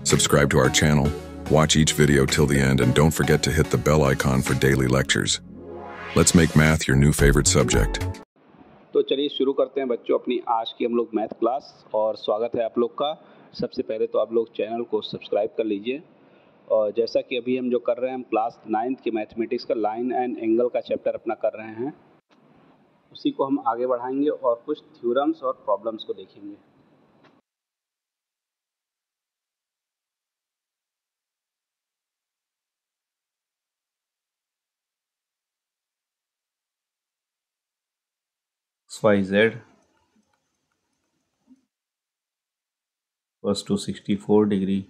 Subscribe to our channel, watch each video till the end, and don't forget to hit the bell icon for daily lectures. Let's make math your new favorite subject. तो चलिए शुरू करते हैं बच्चों अपनी आज की हम लोग मैथ क्लास। और स्वागत है आप लोग का। सबसे पहले तो आप लोग चैनल को सब्सक्राइब कर लीजिए। और जैसा कि अभी हम जो कर रहे हैं, हम क्लास 9th के मैथमेटिक्स का लाइन एंड एंगल का चैप्टर अपना कर रहे हैं, उसी को हम आगे बढ़ाएंगे और कुछ थ्योरम्स और प्रॉब्लम्स को देखेंगे। XYZ equals to 64 degree,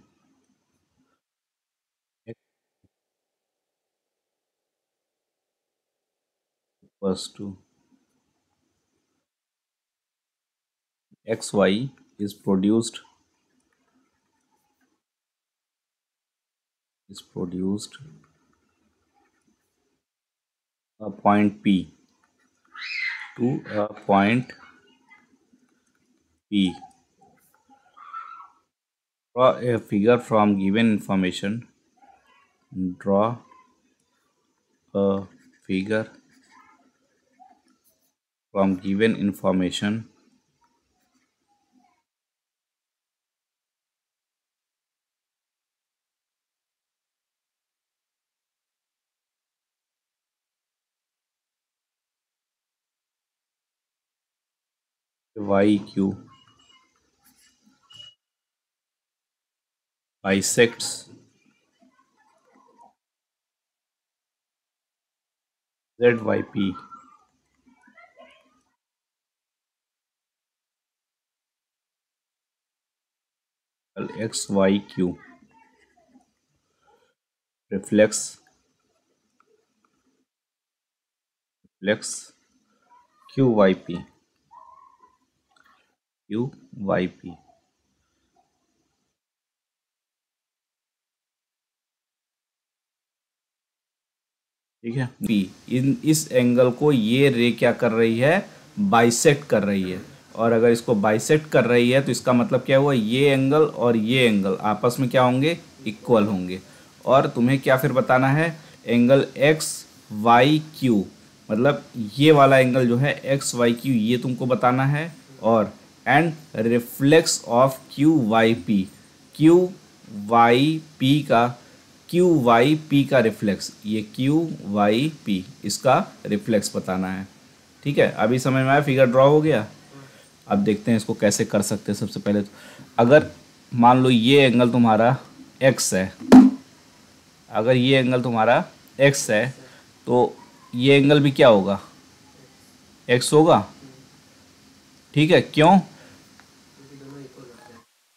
equals to XY is produced a point P to a point P. Draw a figure from given information. Draw a figure from given information YQ bisects ZYP. XYQ reflects QYP. ठीक है। इस angle को ये रे क्या कर रही है, बाइसेक्ट कर रही है। और अगर इसको बाइसेक्ट कर रही है तो इसका मतलब क्या हुआ, ये एंगल और ये एंगल आपस में क्या होंगे, इक्वल होंगे। और तुम्हें क्या फिर बताना है, एंगल XYQ, मतलब ये वाला एंगल जो है XYQ ये तुमको बताना है। और and reflex of QYP, QYP का रिफ्लेक्स, ये QYP इसका रिफ्लेक्स बताना है। ठीक है, अभी समझ में आया, फिगर ड्रॉ हो गया। अब देखते हैं इसको कैसे कर सकते हैं। सबसे पहले तो अगर मान लो ये एंगल तुम्हारा X है, अगर ये एंगल तुम्हारा X है तो ये एंगल भी क्या होगा, X होगा। ठीक है, क्यों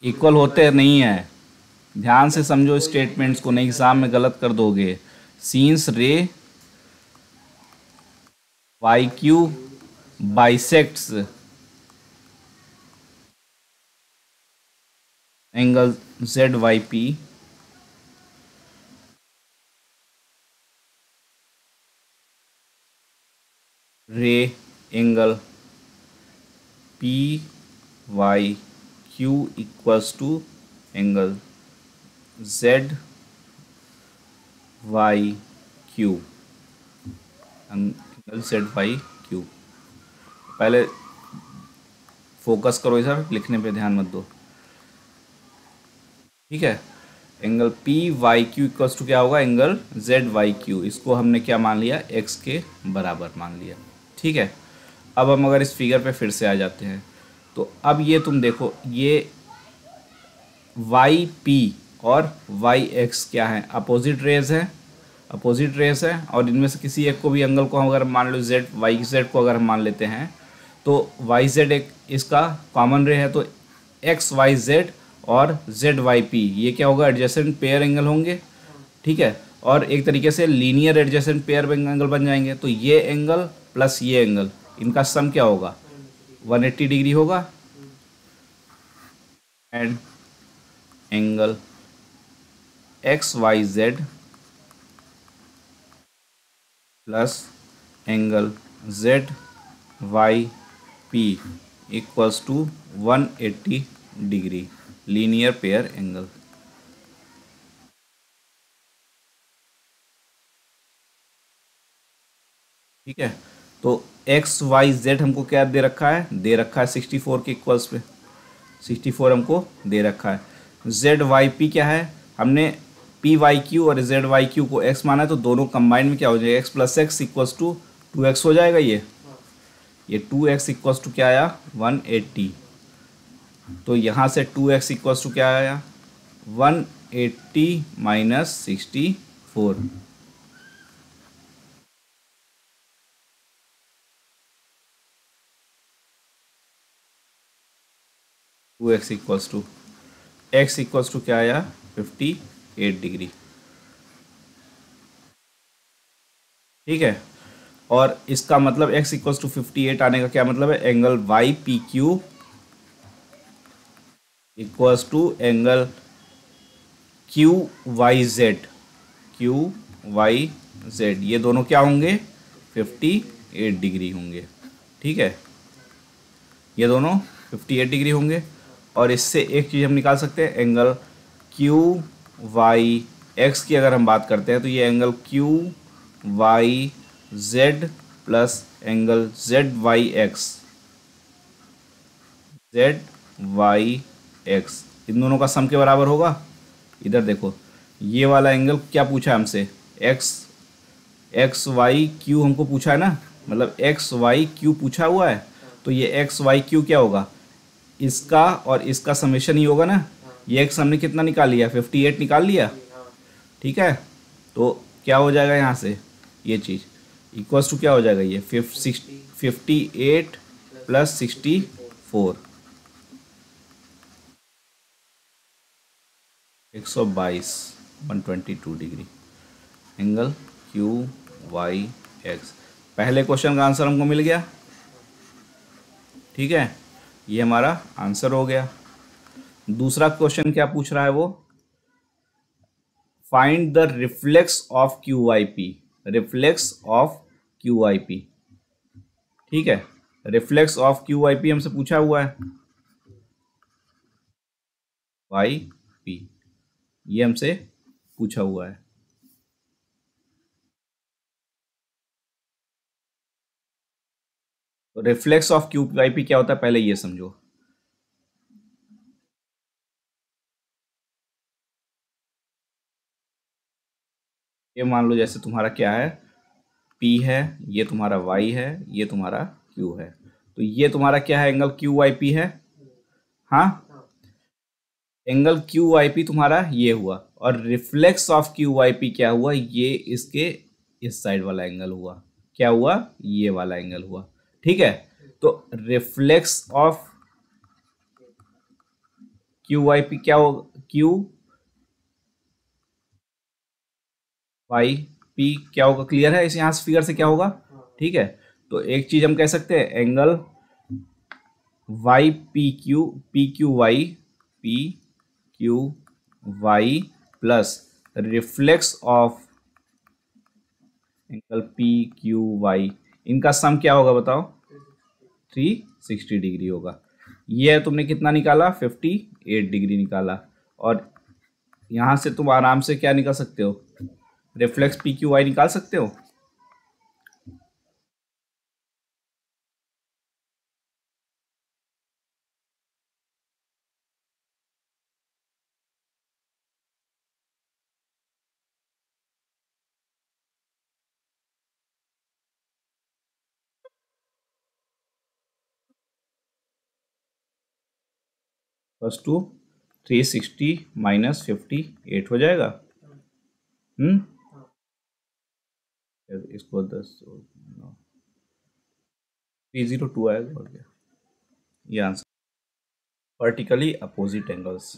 इक्वल होते नहीं है, ध्यान से समझो स्टेटमेंट्स को, नहीं एग्जाम में गलत कर दोगे। Since ray YQ bisects angle ZYP, ray angle PYQ equals to angle ZYQ, angle ZYQ। पहले फोकस करो इधर, लिखने पे ध्यान मत दो। ठीक है, एंगल PYQ इक्वल्स टू क्या होगा, एंगल ZYQ। इसको हमने क्या मान लिया, X के बराबर मान लिया। ठीक है, अब हम अगर इस फिगर पे फिर से आ जाते हैं तो अब ये तुम देखो, ये YP और YX क्या है, अपोजिट रेज है, और इनमें से किसी एक को भी एंगल को हम अगर मान लो YZ को अगर हम मान लेते हैं तो YZ एक इसका कॉमन रे है, तो XYZ और ZYP ये क्या होगा, एडजेसेंट पेयर एंगल होंगे। ठीक है, और एक तरीके से लीनियर एडजेसेंट पेयर एंगल बन जाएंगे। तो ये एंगल प्लस ये एंगल, इनका सम क्या होगा, 180 डिग्री होगा। And angle XYZ plus angle ZYP equals to 180 degree, linear pair angle. ठीक है, तो एक्स वाई जेड हमको क्या दे रखा है, दे रखा है 64 के इक्वल्स पे, 64 हमको दे रखा है। जेड वाई पी क्या है, हमने पी वाई क्यू और जेड वाई क्यू को एक्स माना है, तो दोनों कंबाइन में क्या हो जाएगा, x plus x equals to 2x हो जाएगा। ये 2x इक्वल्स टू क्या आया, 180। तो यहाँ से 2x इक्वल्स टू क्या आया, 180 minus 64। 2x equals to x equals to क्या आया, 58 डिग्री। ठीक है, और इसका मतलब x इक्वल्स टू 58 आने का क्या मतलब है, angle Y P Q equals to angle Q Y Z, Q Y Z, ये दोनों क्या होंगे, 58 डिग्री होंगे। ठीक है, ये दोनों 58 डिग्री होंगे। और इससे एक चीज़ हम निकाल सकते हैं, एंगल क्यू वाई एक्स की अगर हम बात करते हैं तो ये angle Q Y Z plus angle Z Y X, Z Y X, इन दोनों का सम के बराबर होगा। इधर देखो, ये वाला एंगल क्या पूछा है हमसे, एक्स वाई क्यू हमको पूछा है ना, मतलब एक्स वाई क्यू पूछा हुआ है, तो ये एक्स वाई क्यू क्या होगा, इसका और इसका समेशन ही होगा ना। ये एक्स हमने कितना निकाल लिया, 58 निकाल लिया। ठीक है, तो क्या हो जाएगा यहाँ से, ये चीज़ इक्वल्स टू क्या हो जाएगा, ये 58 plus 64, 122, 122 degree, angle Q Y X. पहले क्वेश्चन का आंसर हमको मिल गया। ठीक है, ये हमारा आंसर हो गया। दूसरा क्वेश्चन क्या पूछ रहा है वो, find the reflex of Q I P, reflex of Q I P. ठीक है, reflex of Q I P हमसे पूछा हुआ है, वाई पी, ये हमसे पूछा हुआ है। तो reflex of Q I P क्या होता है, पहले ये समझो। ये मान लो जैसे तुम्हारा क्या है, P है, ये तुम्हारा Y है, ये तुम्हारा Q है, तो ये तुम्हारा क्या है, एंगल क्यू वाई पी है। हाँ, एंगल क्यू वाई पी तुम्हारा ये हुआ, और reflex of Q Y P क्या हुआ, ये इसके इस साइड वाला एंगल हुआ, क्या हुआ, ये वाला एंगल हुआ। ठीक है, तो reflex of Q Y P क्या होगा, क्यू वाई पी क्या होगा, क्लियर है, इस यहाँ से फिगर से क्या होगा। ठीक है, तो एक चीज हम कह सकते हैं, angle Y P Q Y plus reflex of angle P Q Y, इनका सम क्या होगा बताओ, 360 डिग्री होगा। ये तुमने कितना निकाला, 58 डिग्री निकाला। और यहाँ से तुम आराम से क्या निकाल सकते हो, रिफ्लेक्स पी क्यू वाई निकाल सकते हो। प्लस टू 360 माइनस 58 हो जाएगा। इसको 302 आएगा, और क्या ये answer. Vertically opposite angles,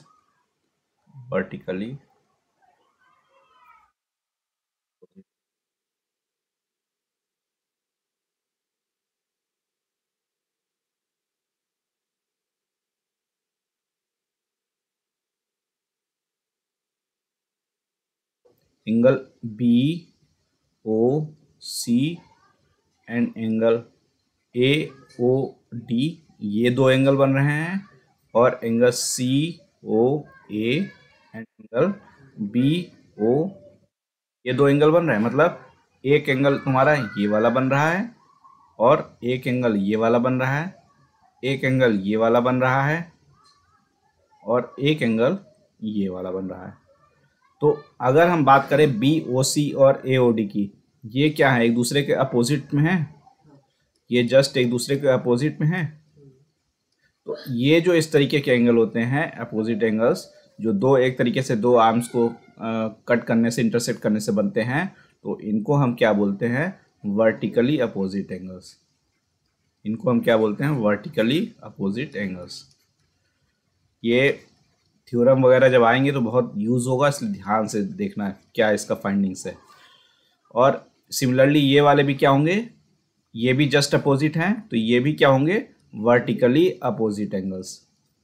vertically angle B O C and angle A O D, ये दो एंगल बन रहे हैं, और angle C O A and angle B O, ये दो एंगल बन रहे हैं। मतलब एक एंगल तुम्हारा ये वाला बन रहा है और एक एंगल ये वाला बन रहा है, एक एंगल ये वाला बन रहा है और एक एंगल ये वाला बन रहा है। तो अगर हम बात करें बी ओ सी और ए ओ डी की, ये क्या है, एक दूसरे के अपोजिट में है, ये जस्ट एक दूसरे के अपोजिट में है। तो ये जो इस तरीके के एंगल होते हैं अपोजिट एंगल्स, जो दो एक तरीके से दो आर्म्स को कट करने से, इंटरसेक्ट करने से बनते हैं, तो इनको हम क्या बोलते हैं, वर्टिकली अपोजिट एंगल्स। इनको हम क्या बोलते हैं, वर्टिकली अपोजिट एंगल्स। ये थ्योरम वगैरह जब आएंगे तो बहुत यूज़ होगा, इसलिए ध्यान से देखना क्या इसका फाइंडिंग्स है। और सिमिलरली ये वाले भी क्या होंगे, ये भी जस्ट अपोजिट हैं, तो ये भी क्या होंगे, वर्टिकली अपोजिट एंगल्स।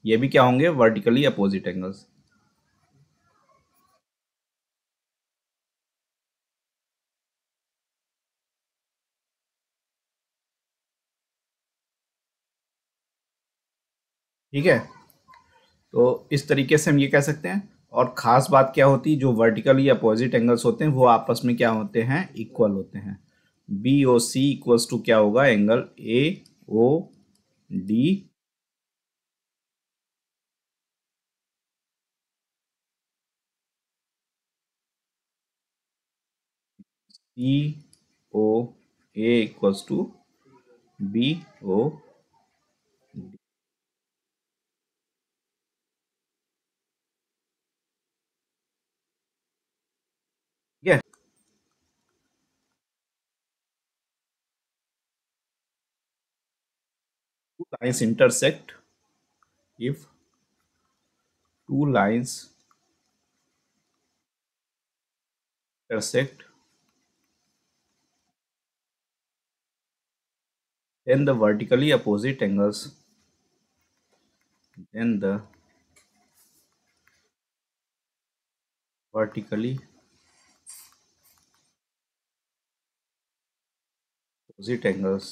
ये भी क्या होंगे, वर्टिकली अपोजिट एंगल्स। ठीक है, तो इस तरीके से हम ये कह सकते हैं। और ख़ास बात क्या होती है, जो वर्टिकली अपोजिट एंगल्स होते हैं वो आपस में क्या होते हैं, इक्वल होते हैं। B O C equals to क्या होगा, angle A O D C O A equals to B O D. ठीक है, two lines intersect if two lines intersect, then the vertically opposite angles, then the vertically opposite angles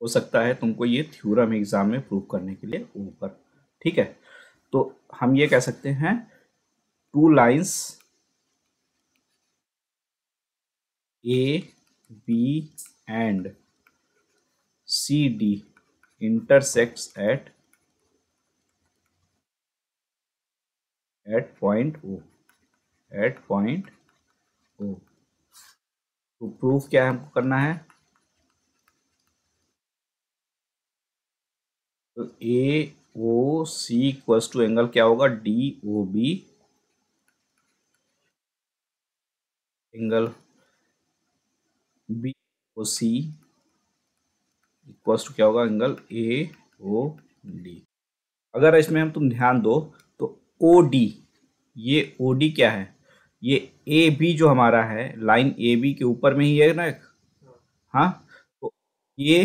हो सकता है तुमको ये theorem exam में prove करने के लिए ऊपर। ठीक है, तो हम ये कह सकते हैं two lines A B and C D intersects at point O, at point O। तो प्रूफ क्या है हमको करना है, तो A O C equals to angle क्या होगा, D O B, angle B O C equals to क्या होगा, एंगल ए ओ डी। अगर इसमें हम तुम ध्यान दो तो ओ डी, ये ओ डी क्या है, ये ए बी जो हमारा है, लाइन ए बी के ऊपर में ही है ना एक, हाँ, तो ये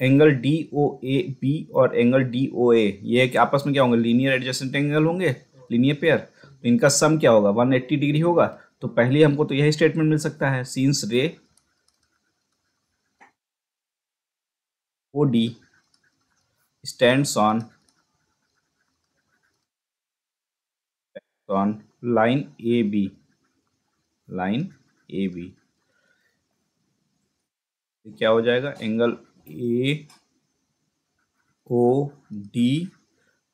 angle D O A B और एंगल डी ओ ए, ये आपस में क्या होंगे, लीनियर एडजेसेंट एंगल होंगे, लीनियर पेयर। तो इनका सम क्या होगा, 180 डिग्री होगा। तो पहले हमको तो यही स्टेटमेंट मिल सकता है, since ray O D stands on line A B, line A B, क्या हो जाएगा, angle A O D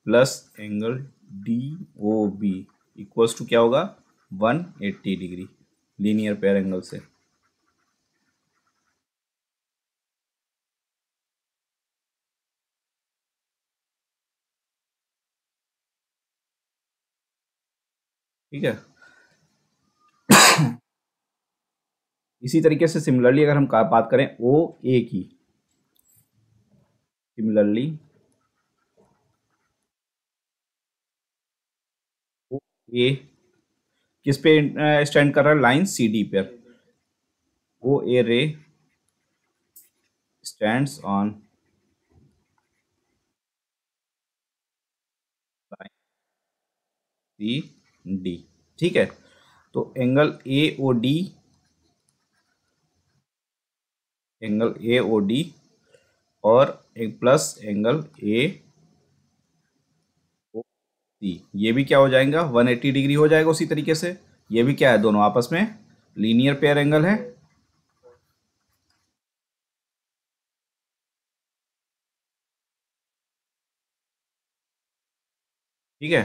plus angle D O B equals to क्या होगा, 180 डिग्री लीनियर पेयर एंगल से। ठीक है, इसी तरीके से सिमिलरली अगर हम बात करें ओ ए की, सिमिलरली ओ ए किस पे स्टैंड कर रहा है, लाइन सी डी पर। O A ray stands on line C D. ठीक है, तो angle A O D, angle A O D और एक प्लस एंगल ए सी, ये भी क्या हो जाएगा 180 डिग्री हो जाएगा उसी तरीके से। ये भी क्या है, दोनों आपस में लीनियर पेयर एंगल है। ठीक है,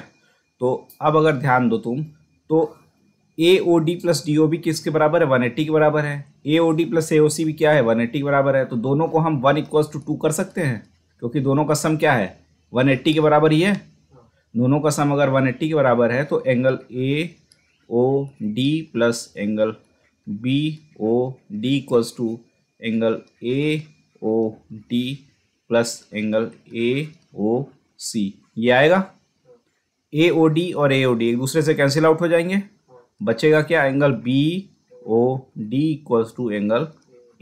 तो अब अगर ध्यान दो तुम, तो A O D plus D O B किसके बराबर है, 180 के बराबर है। ए ओ डी प्लस ए ओ सी भी क्या है, 180 के बराबर है। तो दोनों को हम 1 = 2 कर सकते हैं, क्योंकि दोनों का सम क्या है, 180 के बराबर ही है। दोनों का सम अगर 180 के बराबर है तो angle A O D plus angle B O D equals to angle A O D plus angle A O C, ये आएगा। ए ओ डी और ए ओ डी एक दूसरे से कैंसिल आउट हो जाएंगे, बचेगा क्या, angle B O D equals to angle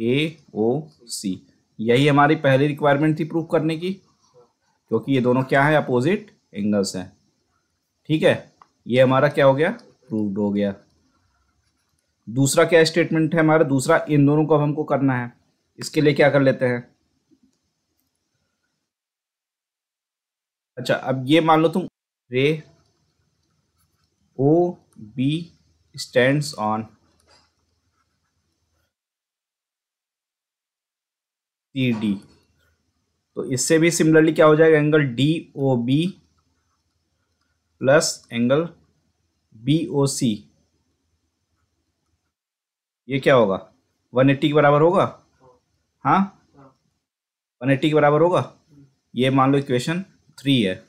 A O C. यही हमारी पहली रिक्वायरमेंट थी प्रूव करने की, क्योंकि ये दोनों क्या है, अपोजिट एंगल्स हैं। ठीक है, ये हमारा क्या हो गया, प्रूव्ड हो गया। दूसरा क्या स्टेटमेंट है हमारा, दूसरा इन दोनों को हमको करना है। इसके लिए क्या कर लेते हैं, अच्छा अब ये मान लो तुम, ray O B stands on C D, तो इससे भी सिमिलरली क्या हो जाएगा, angle D O B plus angle B O C, ये क्या होगा, 180 के बराबर होगा। हाँ, 180 के बराबर होगा। ये मान लो इक्वेशन 3 है,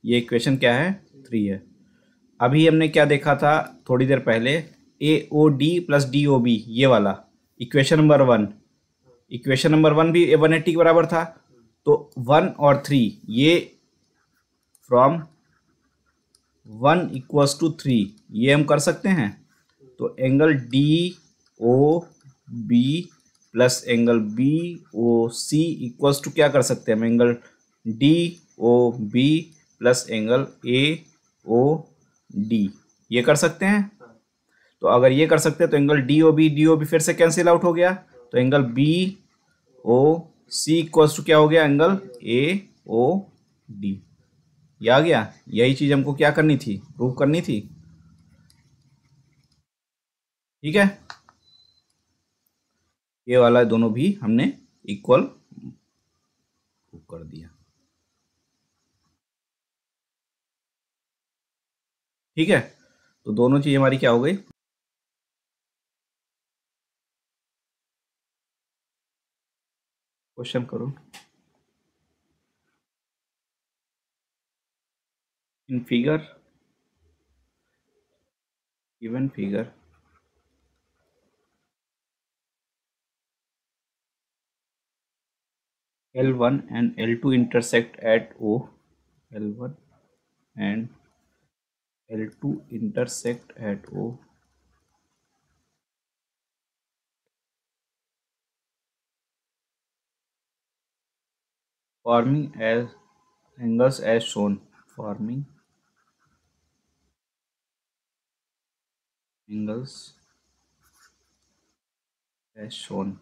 ये इक्वेशन क्या है, 3 है। अभी हमने क्या देखा था थोड़ी देर पहले, A O D plus D O B, ये वाला इक्वेशन नंबर 1, इक्वेशन नंबर 1 भी 180 के बराबर था। तो 1 और 3 ये फ्रॉम 1 = 3 ये हम कर सकते हैं। तो angle D O B plus angle B O C equals to क्या कर सकते हैं हम, angle D O B plus angle A O D, ये कर सकते हैं। तो अगर ये कर सकते हैं तो एंगल डी ओ बी फिर से कैंसिल आउट हो गया, तो angle B O C equals to क्या हो गया, एंगल ए ओ डी, ये आ गया। यही चीज हमको क्या करनी थी, प्रूव करनी थी। ठीक है, ये वाला दोनों भी हमने इक्वल प्रूव कर दिया। ठीक है, तो दोनों चीज हमारी क्या हो गई, क्वेश्चन करो। In figure, given figure, L1 and L2 intersect at O, L1 and L2 intersect at O, forming as angles as shown, forming angles as shown.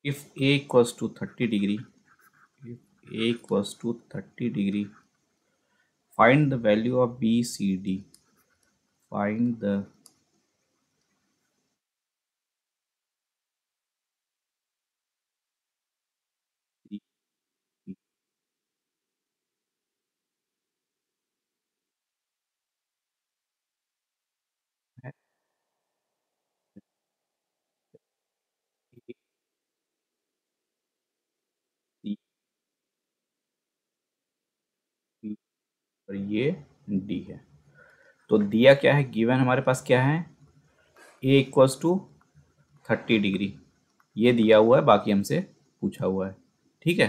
If A equals to 30 degree, if A equals to 30 degree, find the value of BCD. Find the और ये D है। तो दिया क्या है, given हमारे पास क्या है, ए इक्वल्स टू 30 डिग्री, ये दिया हुआ है, बाकी हमसे पूछा हुआ है। ठीक है,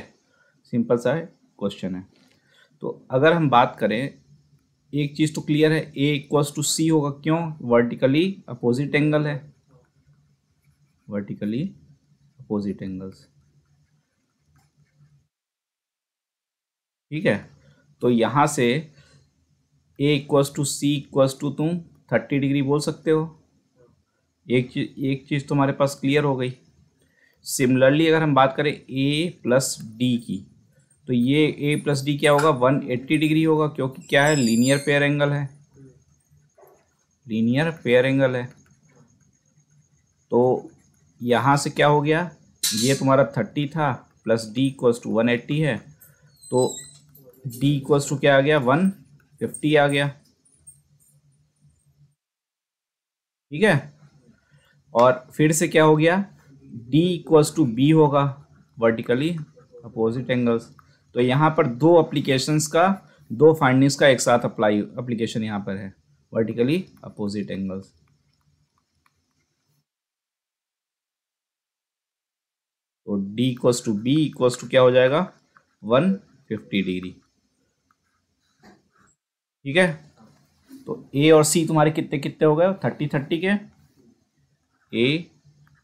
सिंपल सा क्वेश्चन है। तो अगर हम बात करें, एक चीज़ तो क्लियर है, ए इक्वल्स टू सी होगा, क्यों, वर्टिकली अपोजिट एंगल है, वर्टिकली अपोजिट एंगल्स। ठीक है, तो यहाँ से A equals to C equals to तुम 30 डिग्री बोल सकते हो, एक चीज़ तो हमारे पास क्लियर हो गई। सिमिलरली अगर हम बात करें ए प्लस डी की, तो ये ए प्लस डी क्या होगा, 180 डिग्री होगा, क्योंकि क्या है, लीनियर पेयर एंगल है, लीनियर पेयर एंगल है। तो यहाँ से क्या हो गया, ये तुम्हारा 30 था प्लस डी इक्वल्स टू 180 है, तो डी इक्वल्स टू क्या आ गया, 150 आ गया। ठीक है, और फिर से क्या हो गया, डी इक्वल्स टू बी होगा, वर्टिकली अपोजिट एंगल्स। तो यहाँ पर दो एप्लीकेशंस का, दो फाइंडिंग्स का एक साथ एप्लीकेशन यहाँ पर है, वर्टिकली अपोजिट एंगल्स। तो D equals to B equals to क्या हो जाएगा, 150 डिग्री। ठीक है, तो ए और सी तुम्हारे कितने कितने हो गए, 30 के, A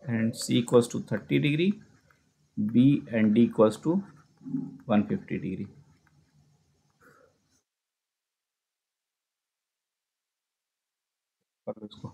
and C equals to 30 degree, B and D equals to 150 degree. कर लो इसको।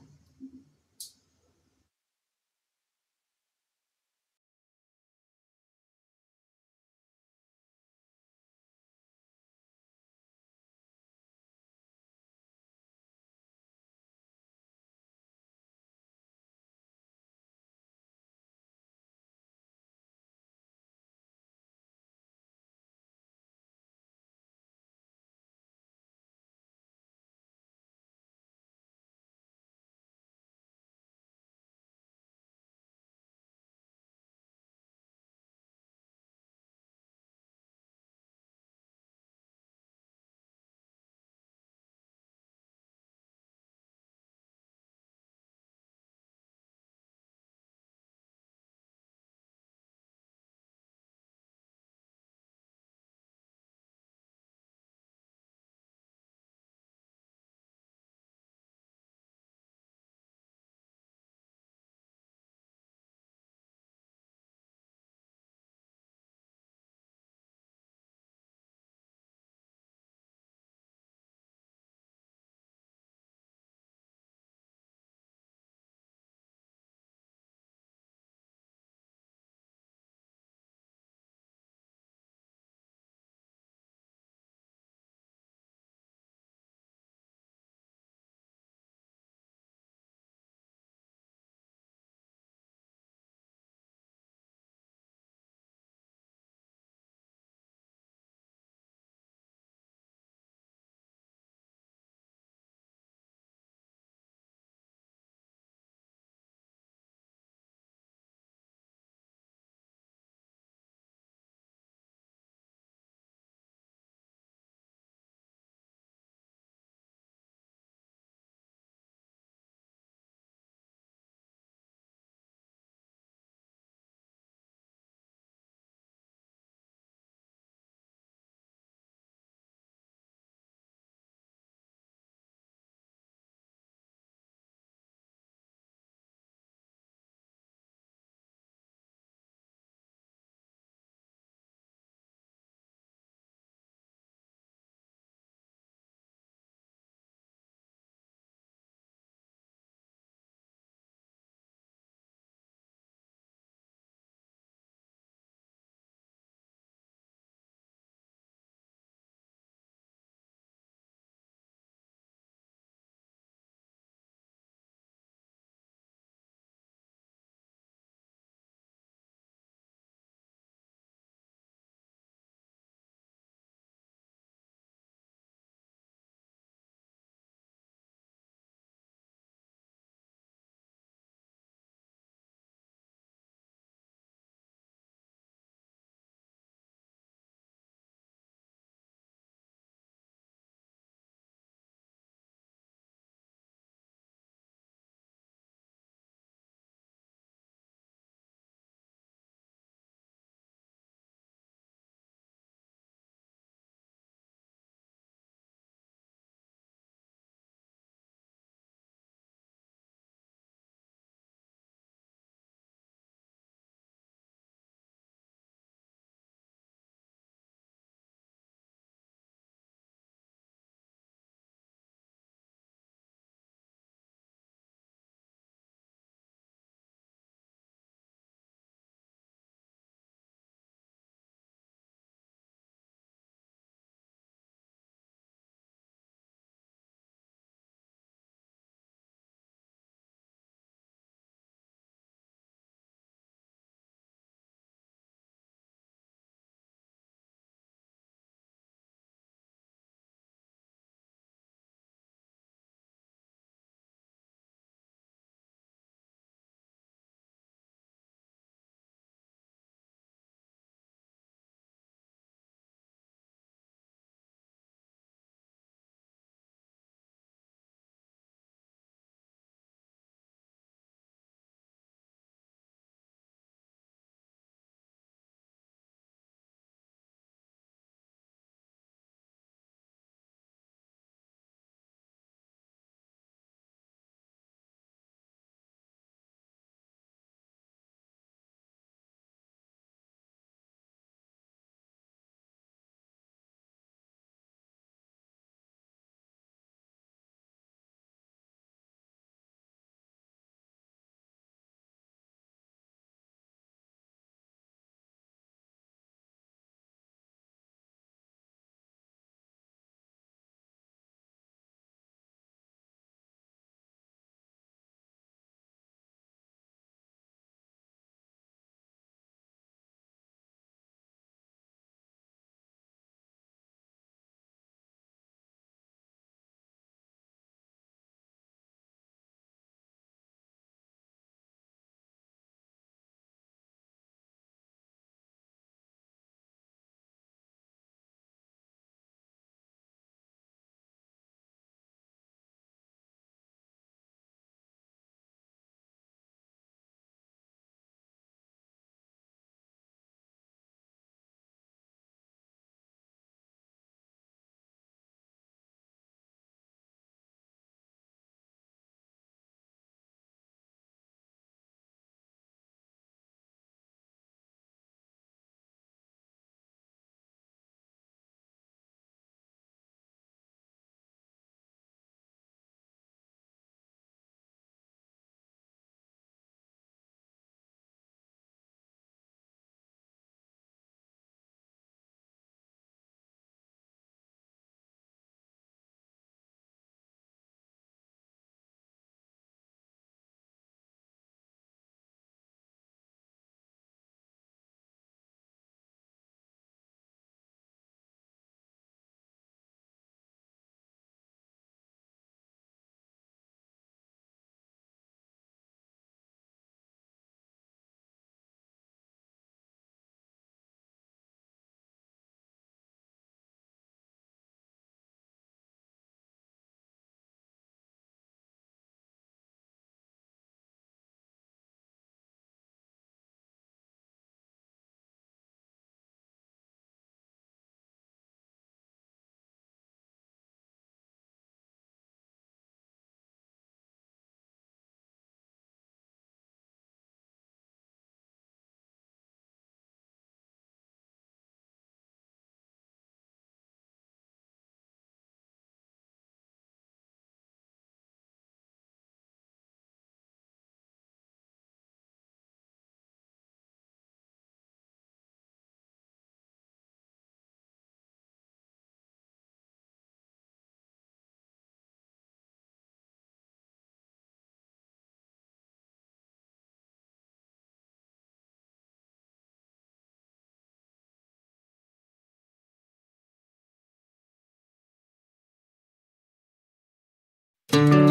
हैं।